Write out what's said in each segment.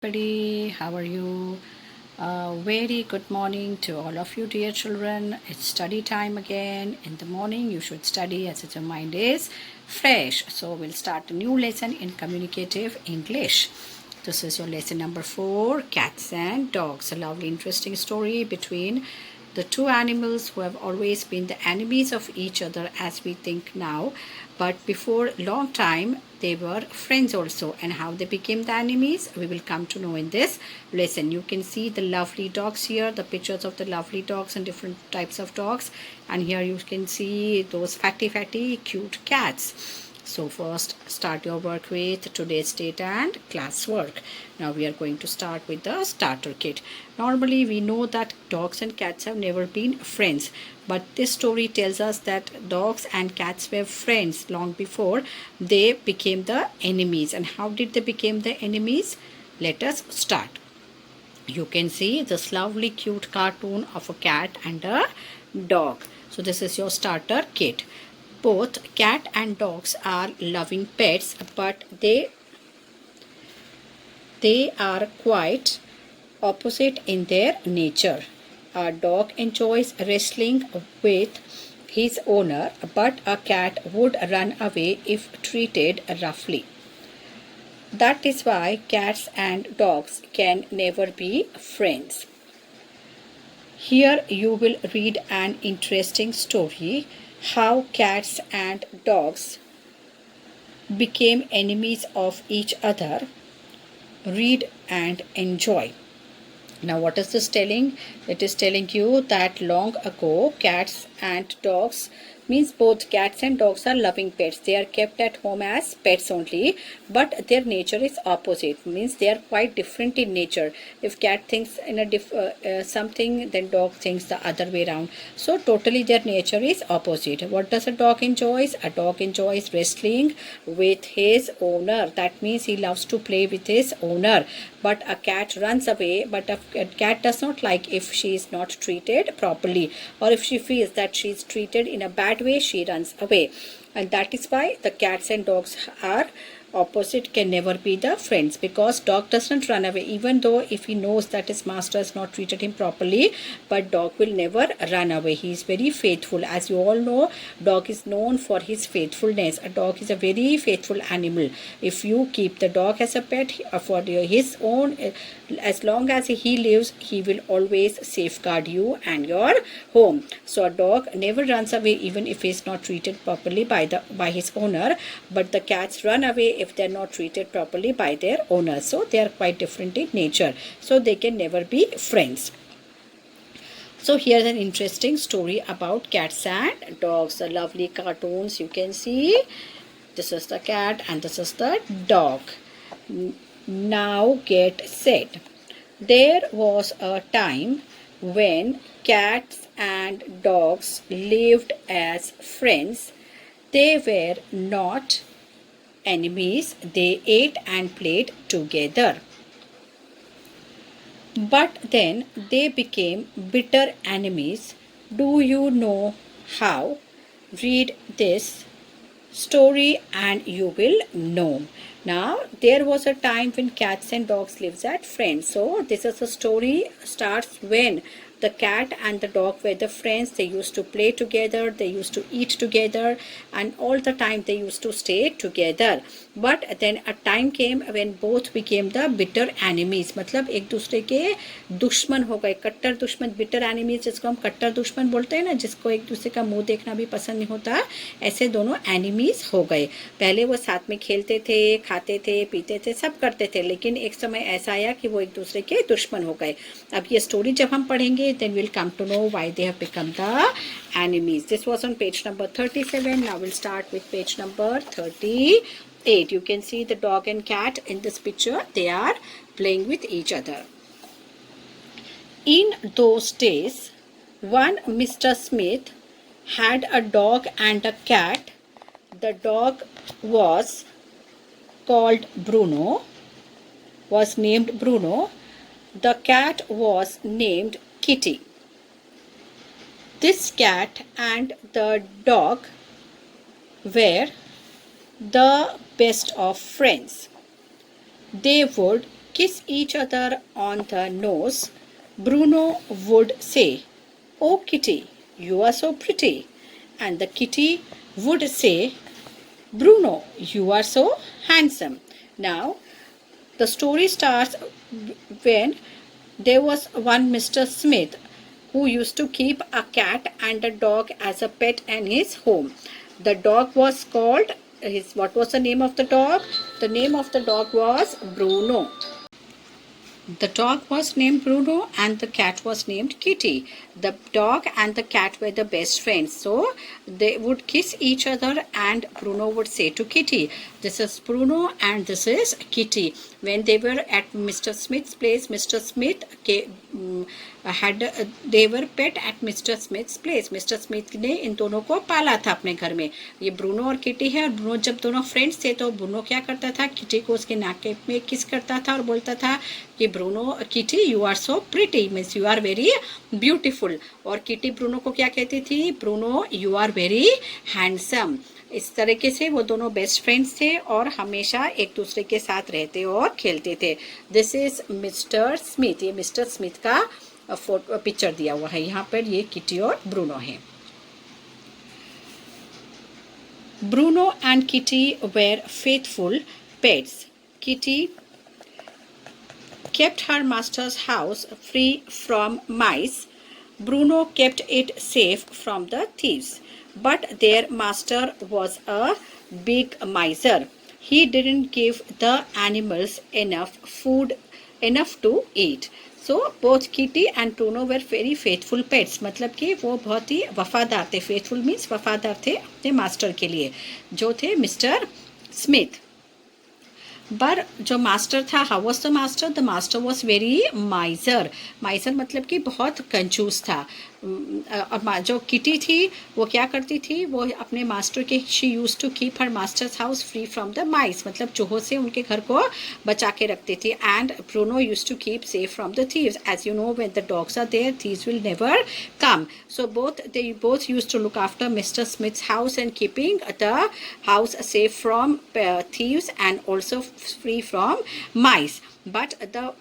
Everybody, how are you? Very good morning to all of you, dear children. It's study time again. In the morning, you should study as your mind is fresh. So, we'll start a new lesson in communicative English. This is your lesson number 4, Cats and Dogs. A lovely, interesting story between the two animals who have always been the enemies of each other as we think now, but before long time they were friends also, and how they became the enemies we will come to know in this lesson. You can see the lovely dogs here, the pictures of the lovely dogs and different types of dogs, and here you can see those fatty cute cats. So first start your work with today's date and class work. Now we are going to start with the starter kit. Normally we know that dogs and cats have never been friends, but this story tells us that dogs and cats were friends long before they became the enemies. And how did they become the enemies? Let us start. You can see this lovely cute cartoon of a cat and a dog. So this is your starter kit. Both cat and dogs are loving pets, but they are quite opposite in their nature. A dog enjoys wrestling with his owner, but a cat would run away if treated roughly. That is why cats and dogs can never be friends. Here you will read an interesting story how cats and dogs became enemies of each other. Read and enjoy. Now what is this telling? It is telling you that long ago cats and dogs, means both cats and dogs are loving pets. They are kept at home as pets only, but their nature is opposite, means they are quite different in nature. If cat thinks in a something, then dog thinks the other way around. So totally their nature is opposite. What does a dog enjoys? A dog enjoys wrestling with his owner. That means he loves to play with his owner. But a cat runs away, but a cat does not like if she is not treated properly, or if she feels that she is treated in a bad way, she runs away. And that is why the cats and dogs are opposite, can never be the friends, because dog doesn't run away even though if he knows that his master has not treated him properly, but dog will never run away. He is very faithful. As you all know, dog is known for his faithfulness. A dog is a very faithful animal. If you keep the dog as a pet for his own, as long as he lives, he will always safeguard you and your home. So a dog never runs away even if he is not treated properly by his owner, but the cats run away if they are not treated properly by their owner. So they are quite different in nature, so they can never be friends. So here's an interesting story about cats and dogs. The lovely cartoons you can see. This is the cat and this is the dog. Now get set. There was a time when cats and dogs lived as friends. They were not enemies. They ate and played together. But then they became bitter enemies. Do you know how? Read this story and you will know. Now there was a time when cats and dogs lived as friends. So this is a story starts when the cat and the dog were the friends. They used to play together, they used to eat together, and all the time they used to stay together. But then a time came when both became the bitter enemies. मतलब एक दूसरे के दुश्मन हो गए, कट्टर दुश्मन. Bitter enemies जिसको हम कट्टर दुश्मन बोलते हैं ना, जिसको एक दूसरे का मुंह देखना भी पसंद नहीं होता, ऐसे दोनों एनिमीज हो गए. पहले वो साथ में खेलते थे, खाते थे, पीते थे, सब करते थे, लेकिन एक समय ऐसा आया कि वो एक दूसरे के दुश्मन हो गए. अब ये स्टोरी जब हम पढ़ेंगे, then we'll come to know why they have become the enemies. This was on page number 37. Now we'll start with page number 38. You can see the dog and cat in this picture. They are playing with each other. In those days, one Mr. Smith had a dog and a cat. The dog was called Bruno, was named Bruno. The cat was named Kitty. This cat and the dog were the best of friends. They would kiss each other on the nose, Bruno would say, "Oh Kitty, you are so pretty." And the kitty would say, "Bruno, you are so handsome." Now, the story starts when there was one Mr. Smith who used to keep a cat and a dog as a pet in his home. The dog was called what was the name of the dog? The name of the dog was Bruno. The dog was named Bruno and the cat was named Kitty. The dog and the cat were the best friends. So they would kiss each other and Bruno would say to Kitty, "This is Bruno and this is Kitty." When they were at Mr. Smith's place, Mr. Smith they were pet at Mr. Smith's place. Mr. Smith ने इन दोनों को पाला था अपने घर में. ये Bruno और किटी है. और ब्रूनो जब दोनों फ्रेंड्स थे तो ब्रूनो क्या करता था, किटी को उसके नाक में किस करता था और बोलता था कि Bruno, Kitty you are so pretty, means you are very beautiful. और किटी ब्रूनो को क्या कहती थी, Bruno you are very handsome. इस तरीके से वो दोनों बेस्ट फ्रेंड्स थे और हमेशा एक दूसरे के साथ रहते और खेलते थे. This is mister Smith. ये मिस्टर स्मिथ का फोटो पिक्चर दिया हुआ है यहाँ पर. ये किटी और ब्रूनो है. Bruno and Kitty were faithful pets. Kitty kept her master's house free from mice. Bruno kept it safe from the thieves. But their master was a big miser. He didn't give the animals enough to eat. So both Kitty and Bruno were very faithful pets. मतलब कि वो बहुत ही वफादार थे. Faithful means वफादार थे अपने master के लिए, जो थे मिस्टर स्मिथ. पर जो मास्टर था, how was the master? The master was very माइजर. माइजर मतलब कि बहुत कंजूस था. और जो किटी थी वो क्या करती थी, वो अपने मास्टर के, she used to keep her master's house free from the mice, मतलब चूहों से उनके घर को बचा के रखती थी. And Bruno used to keep safe from the thieves. As you know, when the dogs are there, thieves will never come. So they both used to look after Mr. Smith's house and keeping the house safe from thieves and also free from mice. But the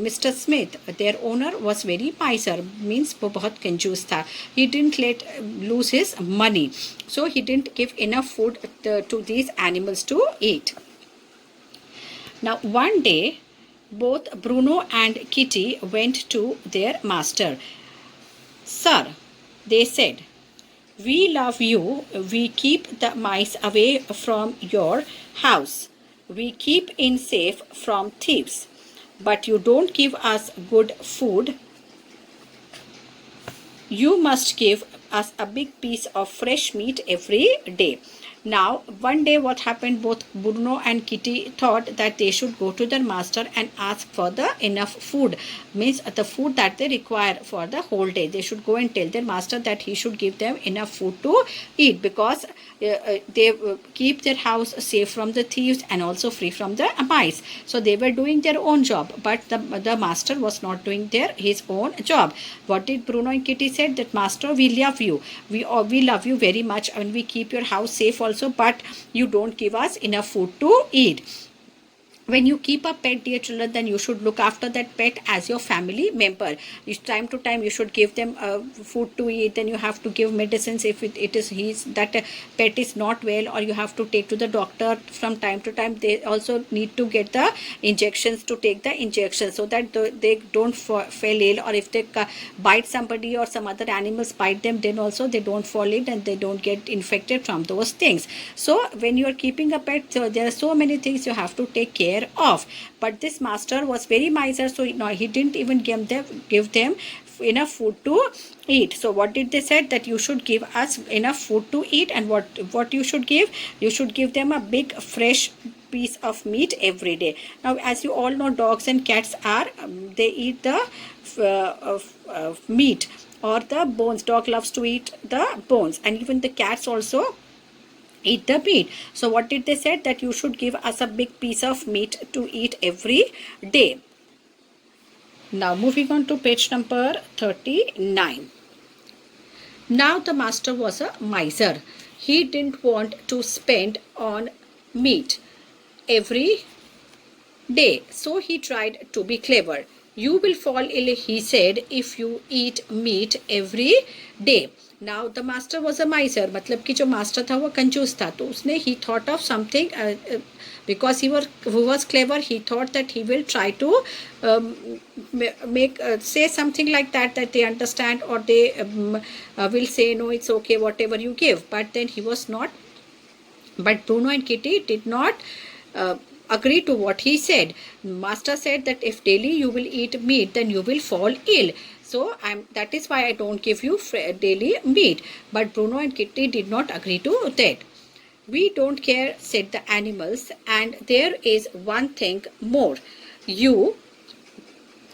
Mr. Smith, their owner, was very miser, means वो बहुत कंजूस था. He didn't let lose his money, so he didn't give enough food to these animals to eat. Now one day, both Bruno and Kitty went to their master. "Sir," they said, "we love you. We keep the mice away from your house. We keep in safe from thieves. But you don't give us good food. You must give us a big piece of fresh meat every day." Now, one day what happened, both Bruno and Kitty thought that they should go to their master and ask for the enough food, means the food that they require for the whole day. They should go and tell their master that he should give them enough food to eat, because they keep their house safe from the thieves and also free from the mice. So they were doing their own job, but the master was not doing his own job. What did Bruno and Kitty said? That, "Master, we love you. We love you very much, and we keep your house safe also, but you don't give us enough food to eat. When you keep a pet, dear children, then you should look after that pet as your family member. Time to time you should give them food to eat. Then you have to give medicines if that pet is not well, or you have to take to the doctor from time to time. They also need to get the injections, to take the injections, so that they don't fall ill, or if they bite somebody or some other animals bite them, then also they don't fall ill and they don't get infected from those things. So when you are keeping a pet, so there are so many things you have to take care of. But this master was very miser, so he didn't even give them enough food to eat. So what did they said? That you should give us enough food to eat. And what you should give? You should give them a big fresh piece of meat every day. Now, as you all know, dogs and cats are they eat the meat or the bones. Dog loves to eat the bones, and even the cats also eat the meat. So what did they said? That you should give us a big piece of meat to eat every day. Now moving on to page number 39. Now the master was a miser. He didn't want to spend on meat every day. So he tried to be clever. You will fall ill, he said, if you eat meat every day. Now the master was a miser, मतलब कि जो master था वो कंजूस था, तो उसने he thought of something because he was clever. He thought that he will try to make say something like that they understand, or they will say no, it's okay whatever you give. But then he was not. But Bruno and Kitty did not agree to what he said. Master said that if daily you will eat meat, then you will fall ill. So that is why I don't give you daily meat. But Bruno and Kitty did not agree to that. We don't care, said the animals, and there is one thing more. You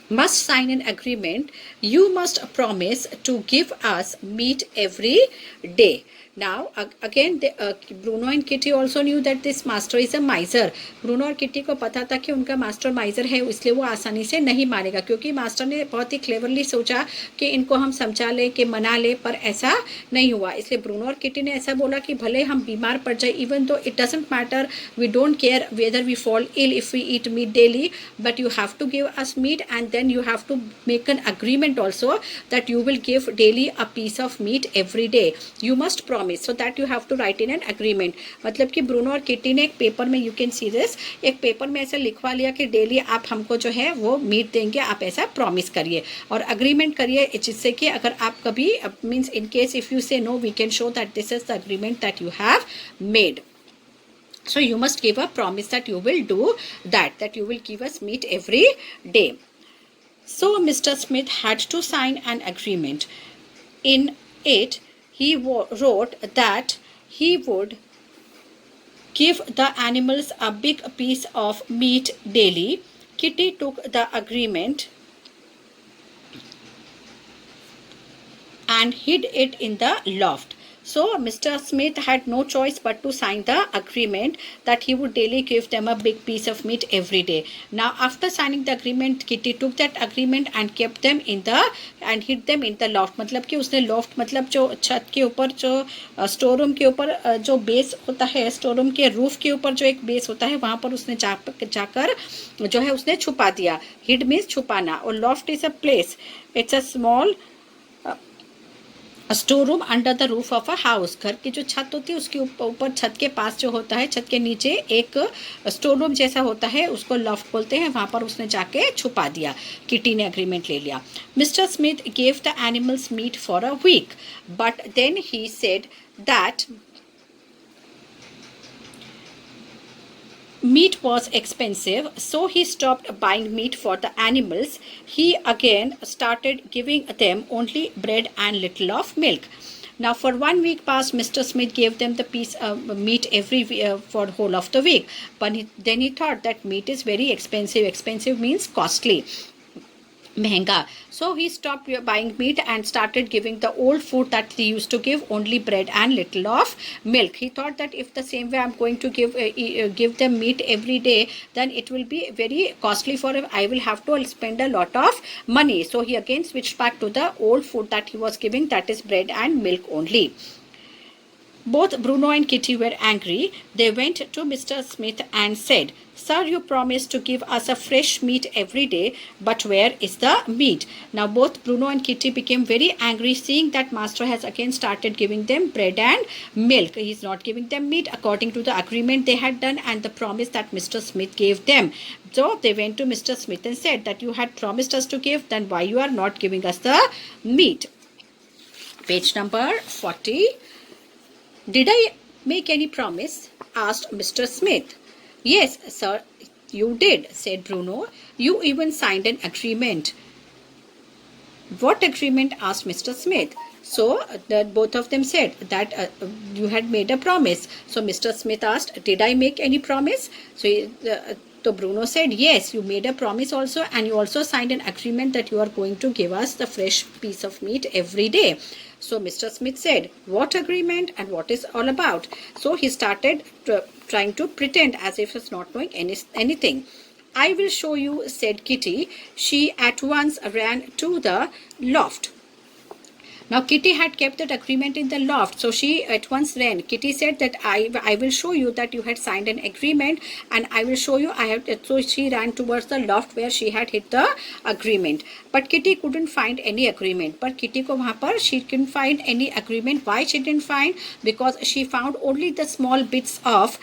must sign an agreement. You must promise to give us meat every day. Now again Bruno and Kitty also knew that this master is a miser. Bruno और Kitty को पता था कि उनका master माइजर है, इसलिए वो आसानी से नहीं मानेगा, क्योंकि मास्टर ने बहुत ही क्लेवरली सोचा कि इनको हम समझा ले, कि मना ले, पर ऐसा नहीं हुआ. इसलिए ब्रूनो और किटी ने ऐसा बोला कि भले हम बीमार पड़ जाए, even though it doesn't matter, we don't care whether we fall ill if we eat meat daily, but you have to give us meat and then you have to make an agreement also that you will give daily a piece of meat every day. You must promise. So that you have to write in an agreement. मतलब कि Bruno और kitty ने एक paper में, you can see this, एक paper में ऐसा लिखवा लिया कि डेली आप हमको जो है वो मीट देंगे, आप ऐसा प्रॉमिस करिए और अग्रीमेंट करिए, जिससे कि अगर आप कभी means in case if you say no, we can show that this is the agreement that you have made. So you must give a promise that you will do that you will give us meat every day. So Mr. Smith had to sign an agreement. In it, he wrote that he would give the animals a big piece of meat daily. Kitty took the agreement and hid it in the loft. So Mr. Smith had no choice but to sign the agreement that he would daily give them a big piece of meat every day. Now after signing the agreement, Kitty took that agreement and kept them in the and hid them in the loft. मतलब कि उसने loft मतलब जो छत के ऊपर, जो store room के ऊपर जो बेस होता है, स्टोर रूम के रूफ के ऊपर जो एक बेस होता है, वहाँ पर उसने जाकर जो है उसने छुपा दिया. Hid means छुपाना, और loft is a place. It's a small store room under the roof of a house. घर की जो छत होती है उसके ऊपर, छत के पास जो होता है, छत के नीचे एक स्टोर रूम जैसा होता है, उसको लॉफ्ट बोलते हैं. वहाँ पर उसने जाके छुपा दिया. किटी ने एग्रीमेंट ले लिया. Mister Smith gave the animals meat for a week, but then he said that meat was expensive, so he stopped buying meat for the animals. He again started giving them only bread and little of milk. Now for 1 week past, Mr. Smith gave them the piece of meat every for whole of the week. But then he thought that meat is very expensive. Expensive means costly, महंगा. So he stopped buying meat and started giving the old food that he used to give, only bread and little of milk. He thought that if the same way I'm going to give them meat every day, then it will be very costly for him. I will have to spend a lot of money. So he again switched back to the old food that he was giving, that is bread and milk only. Both Bruno and Kitty were angry. They went to Mr. Smith and said, "Sir, you promised to give us a fresh meat every day, but where is the meat?" Now both Bruno and Kitty became very angry, seeing that master has again started giving them bread and milk. He is not giving them meat according to the agreement they had done and the promise that Mr. Smith gave them. So they went to Mr. Smith and said that you had promised us to give, then why you are not giving us the meat? Page number 40. "Did I make any promise?" asked Mr. Smith. "Yes, sir, you did," said Bruno. "You even signed an agreement." "What agreement?" asked Mr. Smith. So both of them said that you had made a promise. So Mr. Smith asked, "Did I make any promise?" So Bruno said, "Yes, you made a promise also, and you also signed an agreement that you are going to give us the fresh piece of meat every day." So Mr. Smith said, "What agreement and what is all about?" So he started trying to pretend as if he's not knowing anything. "I will show you," said Kitty. She at once ran to the loft. Now Kitty had kept that agreement in the loft, so she at once ran. Kitty said that I will show you that you had signed an agreement, and I will show you I have. So she ran towards the loft where she had hid the agreement. But Kitty couldn't find any agreement. But Kitty को वहाँ पर she couldn't find any agreement. Why she didn't find? Because she found only the small bits of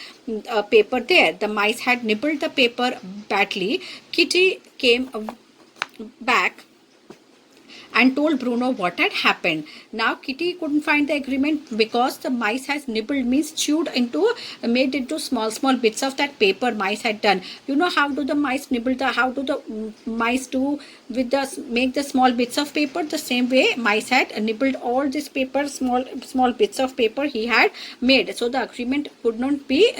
paper there. The mice had nibbled the paper badly. Kitty came back and told Bruno what had happened. Now Kitty couldn't find the agreement because the mice has nibbled, means chewed into, made into small bits of that paper mice had done. You know how do the mice nibble the, how do the mice do with the, make the small bits of paper? The same way mice had nibbled all this paper, small bits of paper he had made. So the agreement could not be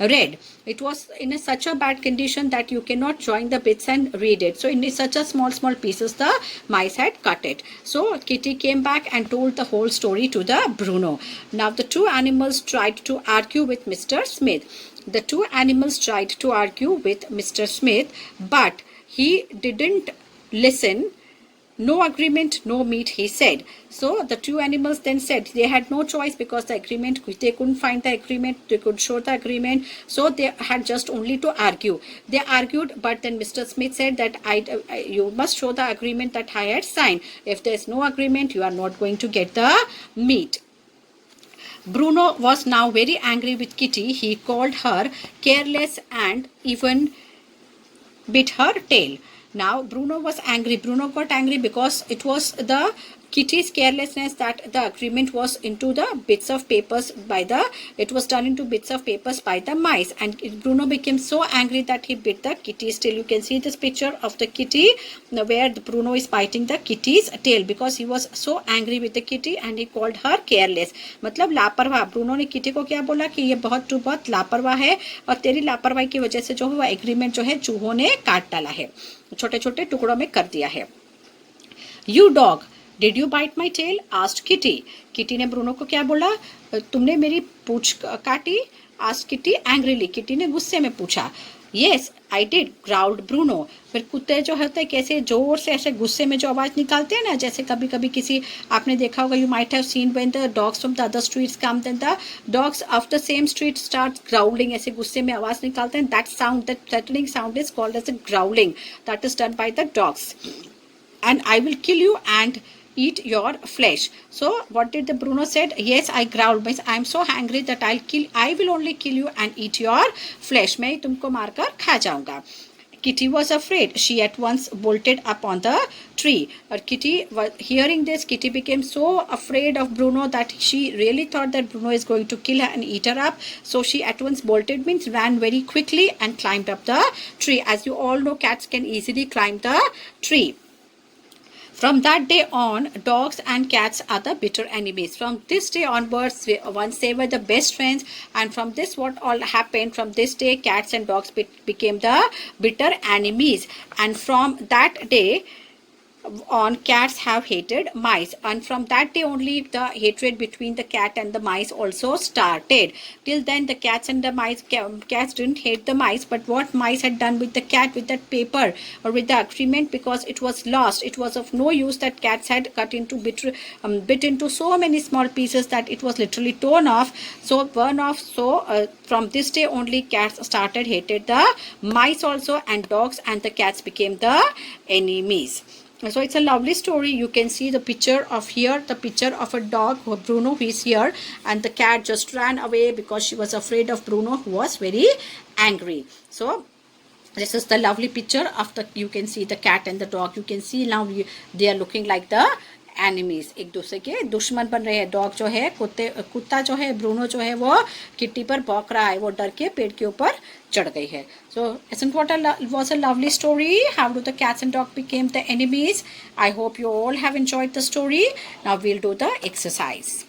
read. It was in such a bad condition that you cannot join the bits and read it. So in such a small pieces the mice had cut it. So Kitty came back and told the whole story to the Bruno. Now the two animals tried to argue with Mr. Smith. The two animals tried to argue with Mr. Smith, but he didn't listen. No agreement, no meat, he said. So the two animals then said they had no choice because the agreement, they couldn't find the agreement, they could show the agreement. So they had just only to argue. They argued, but then Mr. Smith said that you must show the agreement that I had signed. If there is no agreement, you are not going to get the meat. Bruno was now very angry with Kitty. He called her careless and even bit her tail. Now Bruno was angry. Bruno got angry because it was the Kitty's carelessness that the agreement was into the bits of papers by the, it was done into bits of papers by the mice, and Bruno became so angry that he bit the kitty's tail. You can see this picture of the kitty where Bruno is biting the kitty's tail because he was so angry with the kitty and he called her careless. मतलब लापरवाह. Bruno ने kitty को क्या बोला कि ये बहुत लापरवाह है और तेरी लापरवाही की वजह से जो है वो एग्रीमेंट जो है चूहों ने काट डाला है, छोटे छोटे टुकड़ों में कर दिया है. You dog, did you bite my tail? asked Kitty. Kitty ने ब्रूनो को क्या बोला? तुमने मेरी पूंछ काटी? asked Kitty angrily. किटी ने गुस्से में पूछा. Yes, I did, growled Bruno. फिर कुत्ते जो होते हैं कैसे जोर से ऐसे गुस्से में जो आवाज़ निकालते हैं ना, जैसे कभी कभी किसी आपने देखा होगा, you might have seen when the dogs from the other streets come, then the dogs of the same street start growling, ऐसे गुस्से में आवाज़ निकालते हैं. That sound, that threatening sound is called as a growling. That is done by the dogs. And I will kill you and eat your flesh. So what did the Bruno said? Yes, I growled. I am so angry that I will only kill you and eat your flesh. मैं तुमको मारकर खा जाऊंगा. Kitty was afraid. She at once bolted up on the tree. Kitty, hearing this, Kitty became so afraid of Bruno that she really thought that Bruno is going to kill her and eat her up. So she at once bolted, means ran very quickly and climbed up the tree. As you all know, cats can easily climb the tree. From that day on, dogs and cats are the bitter enemies. From this day onwards, once they were the best friends, and from this what all happened, from this day cats and dogs became the bitter enemies. And from that day on, cats have hated mice, and from that day only the hatred between the cat and the mice also started. Till then the cats and the mice, cats didn't hate the mice, but what mice had done with the cat, with that paper or with the agreement, because it was lost, it was of no use, that cats had cut into bit into so many small pieces that it was literally torn off, so burn off. So from this day only cats started hated the mice also, and dogs and the cats became the enemies. So it's a lovely story. You can see the picture of here, the picture of a dog, Bruno, who is here, and the cat just ran away because she was afraid of Bruno, who was very angry. So this is the lovely picture of the, you can see the cat and the dog. You can see now they are looking like the enemies, एक दूसरे के दुश्मन बन रहे हैं. Dog जो है, कुत्ता जो है, ब्रूनो जो है, वो किट्टी पर भौंक रहा है, वो डर के पेड़ के ऊपर चढ़ गई है. So isn't what was a lovely story? How do the cats and dog became the enemies? I hope you all have enjoyed the story. Now we'll do the exercise.